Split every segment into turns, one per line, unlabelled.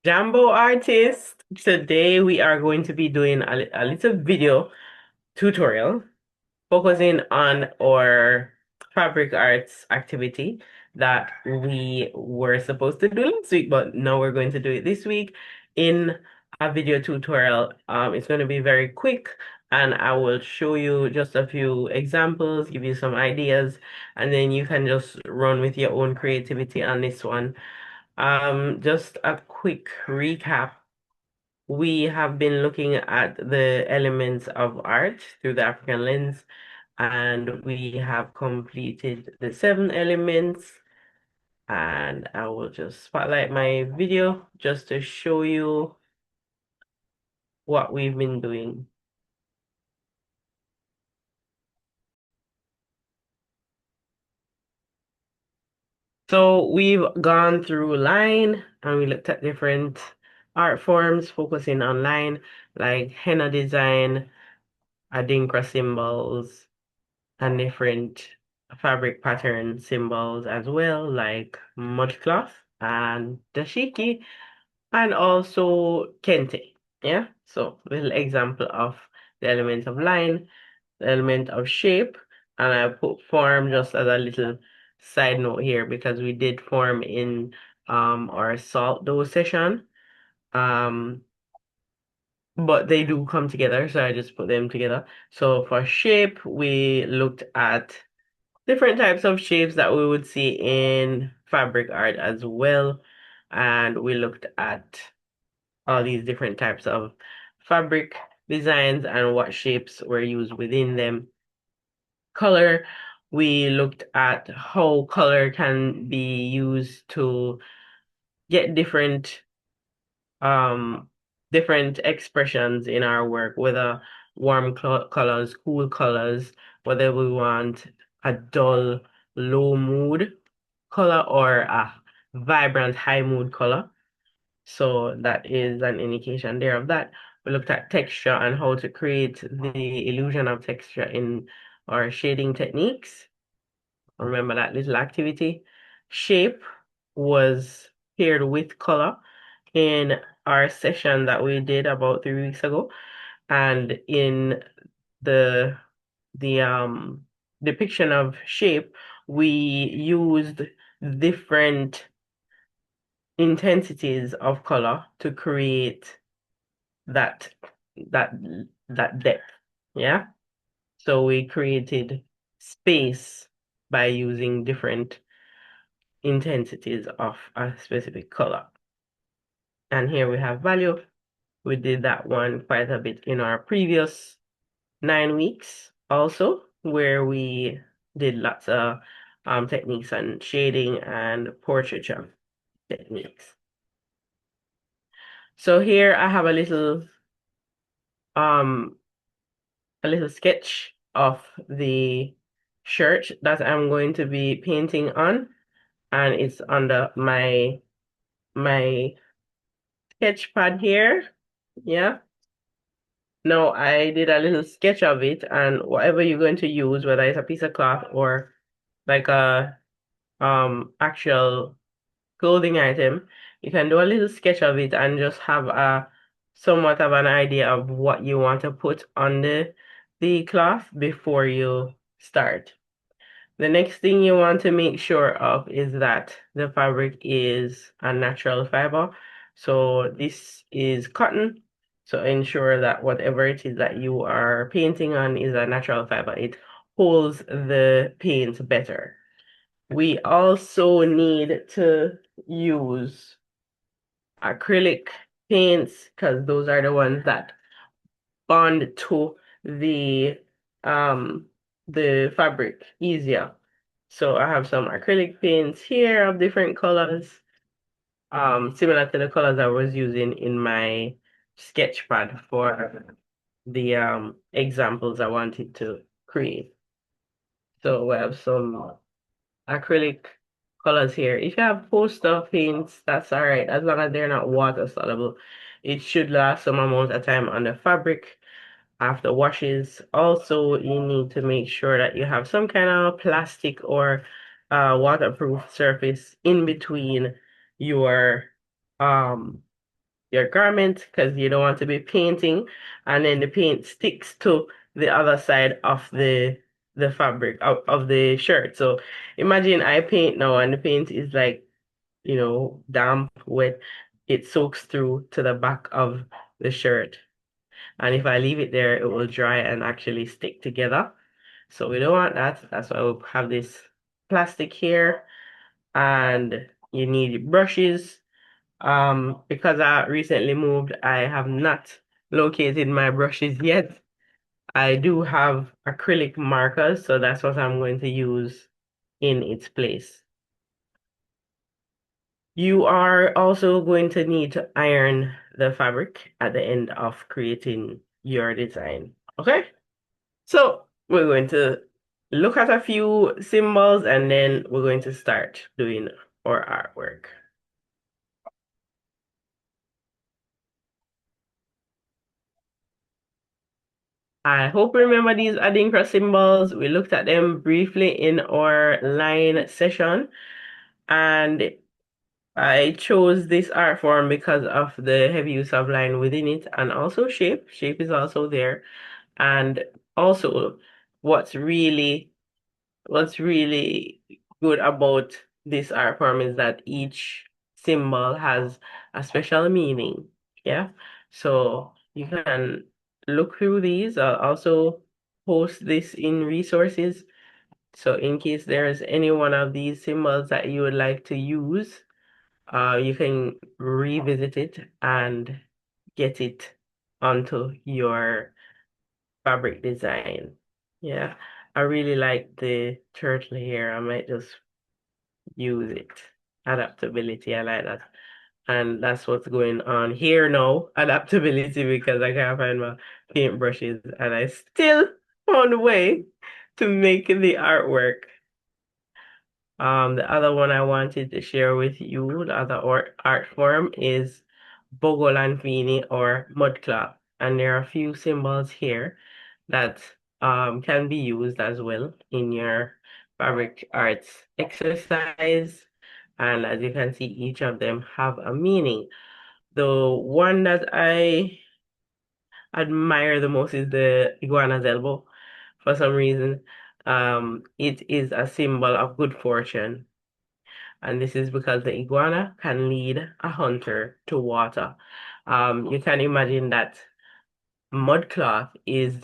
Jambo artist. Today we are going to be doing a little video tutorial focusing on our fabric arts activity that we were supposed to do last week, but now we're going to do it this week in a video tutorial. It's going to be very quick and I will show you just a few examples, give you some ideas, and then you can just run with your own creativity on this one. Just a quick recap. We have been looking at the elements of art through the African lens, and we have completed the 7 elements. And I will just spotlight my video just to show you what we've been doing. So we've gone through line and we looked at different art forms, focusing on line, like henna design, adinkra symbols, and different fabric pattern symbols as well, like mudcloth and dashiki, and also kente. Yeah, so little example of the element of line, the element of shape, and I put form just as a little side note here because we did form in our salt dough session. Um, but they do come together, so I just put them together. So for shape, we looked at different types of shapes that we would see in fabric art as well. And we looked at all these different types of fabric designs and what shapes were used within them. Color, we looked at how color can be used to get um different expressions in our work, whether warm colors, cool colors, whether we want a dull, low mood color or a vibrant high mood color. So that is an indication there of that. We looked at texture and how to create the illusion of texture in our shading techniques. Remember that little activity. Shape was paired with color in our session that we did about 3 weeks ago. And in the the depiction of shape, we used different intensities of color to create that that that depth. Yeah. So we created space by using different intensities of a specific color. And here we have value. We did that one quite a bit in our previous 9 weeks also, where we did lots of techniques on shading and portraiture techniques. So here I have um a little sketch of the shirt that I'm going to be painting on, and it's under my sketch pad here. Yeah. Now I did a little sketch of it, and whatever you're going to use, whether it's a piece of cloth or like a actual clothing item, you can do a little sketch of it and just have a somewhat of an idea of what you want to put on the cloth before you start. The next thing you want to make sure of is that the fabric is a natural fiber. So this is cotton. So ensure that whatever it is that you are painting on is a natural fiber. It holds the paint better. We also need to use acrylic paints because those are the ones that bond to the um the fabric easier. So I have some acrylic paints here of different colors, similar to the colors I was using in my sketch pad for the examples I wanted to create. So we have some acrylic colors here. If you have poster paints, that's all right, as long as they're not water soluble. It should last some amount of time on the fabric after washes. Also, you need to make sure that you have some kind of plastic or waterproof surface in between your um your garment because you don't want to be painting, and then the paint sticks to the other side of the fabric of the shirt. So imagine I paint now and the paint is like, damp, wet. It soaks through to the back of the shirt. And if I leave it there, it will dry and actually stick together. So we don't want that. That's why we have this plastic here. And you need brushes. Because I recently moved, I have not located my brushes yet. I do have acrylic markers, so that's what I'm going to use in its place. You are also going to need to iron the fabric at the end of creating your design. Okay? So we're going to look at a few symbols and then we're going to start doing our artwork. I hope you remember these Adinkra symbols. We looked at them briefly in our line session, and I chose this art form because of the heavy use of line within it and also shape. Shape is also there. And also what's really what's really good about this art form is that each symbol has a special meaning. Yeah. So you can look through these. I'll also post this in resources. So in case there's any one of these symbols that you would like to use, you can revisit it and get it onto your fabric design. Yeah, I really like the turtle here. I might just use it. Adaptability, I like that. And that's what's going on here now. Adaptability because I can't find my paintbrushes and I still found a way to make the artwork. The other one I wanted to share with you, the other art form is Bogolanfini or mudcloth. And there are a few symbols here that can be used as well in your fabric arts exercise. And as you can see, each of them have a meaning. The one that I admire the most is the iguana's elbow. For some reason, it is a symbol of good fortune. And this is because the iguana can lead a hunter to water. You can imagine that mudcloth is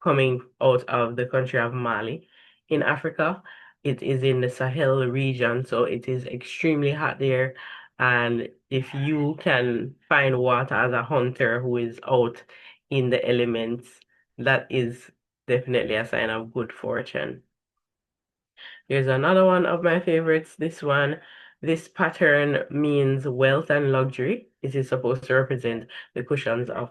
coming out of the country of Mali in Africa. It is in the Sahel region, so it is extremely hot there. And if you can find water as a hunter who is out in the elements, that is definitely a sign of good fortune. Here's another one of my favorites. This one, this pattern means wealth and luxury. It is supposed to represent the cushions of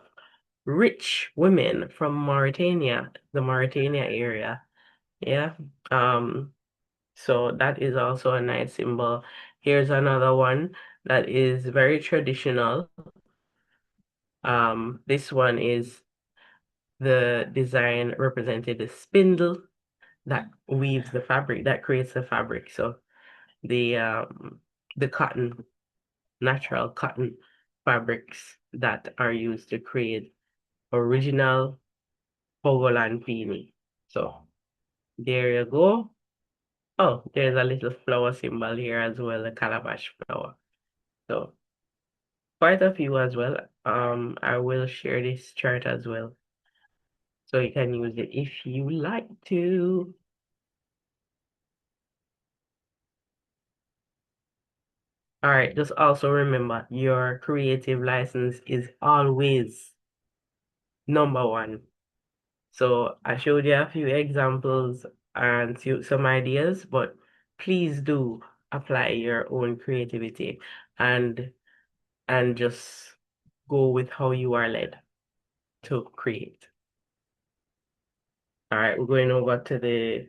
rich women from Mauritania, the Mauritania area. Yeah. Um, so that is also a nice symbol. Here's another one that is very traditional. This one is the design represented the spindle that weaves the fabric, that creates the fabric. So the um the cotton, natural cotton fabrics that are used to create original Pogolan beanie. So there you go. Oh, there's a little flower symbol here as well, a calabash flower. So quite a few as well. I will share this chart as well. So you can use it if you like to. All right, just also remember your creative license is always number one. So I showed you a few examples and some ideas, but please do apply your own creativity and just go with how you are led to create. All right, we're going over to the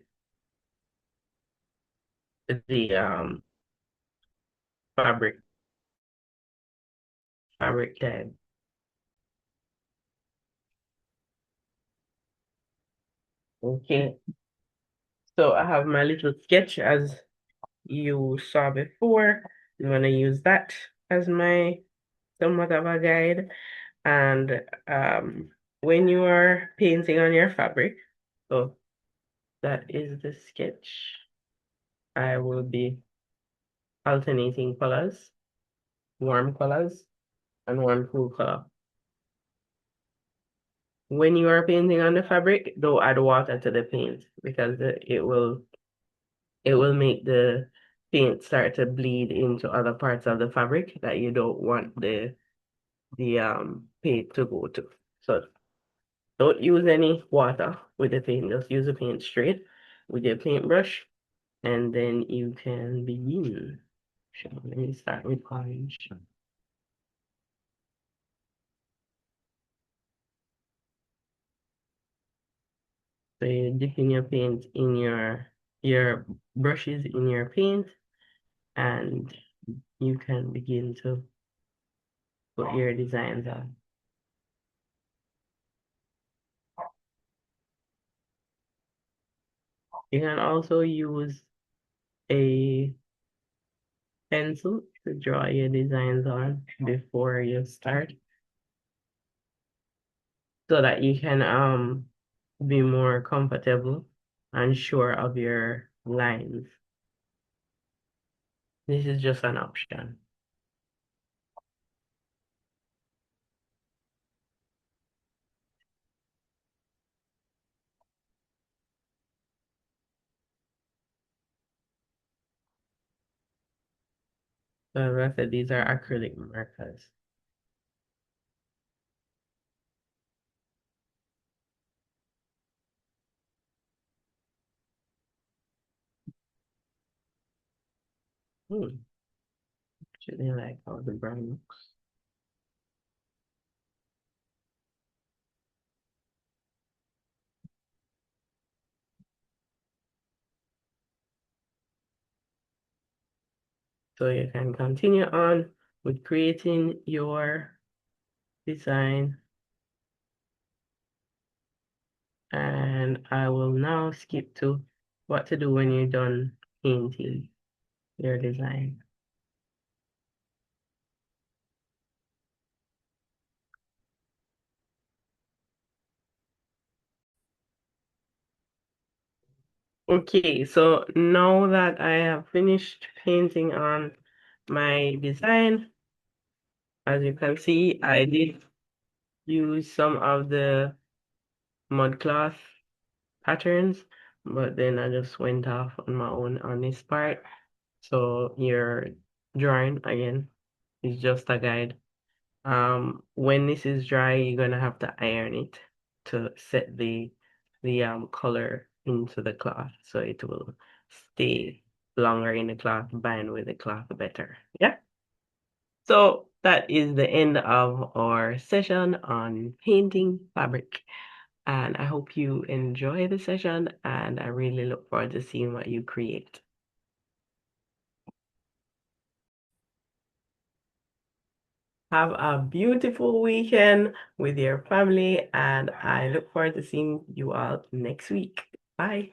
fabric tag. Okay, so I have my little sketch as you saw before. I'm gonna use that as my somewhat of a guide. And when you are painting on your fabric, so that is the sketch. I will be alternating colors, warm colors, and one cool color. When you are painting on the fabric, don't add water to the paint because it will make the paint start to bleed into other parts of the fabric that you don't want the paint to go to. So don't use any water with the paint, just use the paint straight with your paintbrush, and then you can begin. So let me start with orange. So you're dipping your paint in your brushes in your paint, and you can begin to put your designs on. You can also use a pencil to draw your designs on before you start so that you can be more comfortable and sure of your lines. This is just an option. So as I said, these are acrylic markers. Hmm. Actually like how the brown looks. So you can continue on with creating your design. And I will now skip to what to do when you're done painting your design. Okay, so now that I have finished painting on my design, as you can see, I did use some of the mud cloth patterns, but then I just went off on my own on this part. So your drawing again is just a guide. When this is dry, you're gonna have to iron it to set the color into the cloth so it will stay longer in the cloth, bind with the cloth better. Yeah. So that is the end of our session on painting fabric. And I hope you enjoy the session and I really look forward to seeing what you create. Have a beautiful weekend with your family, and I look forward to seeing you all next week. Bye.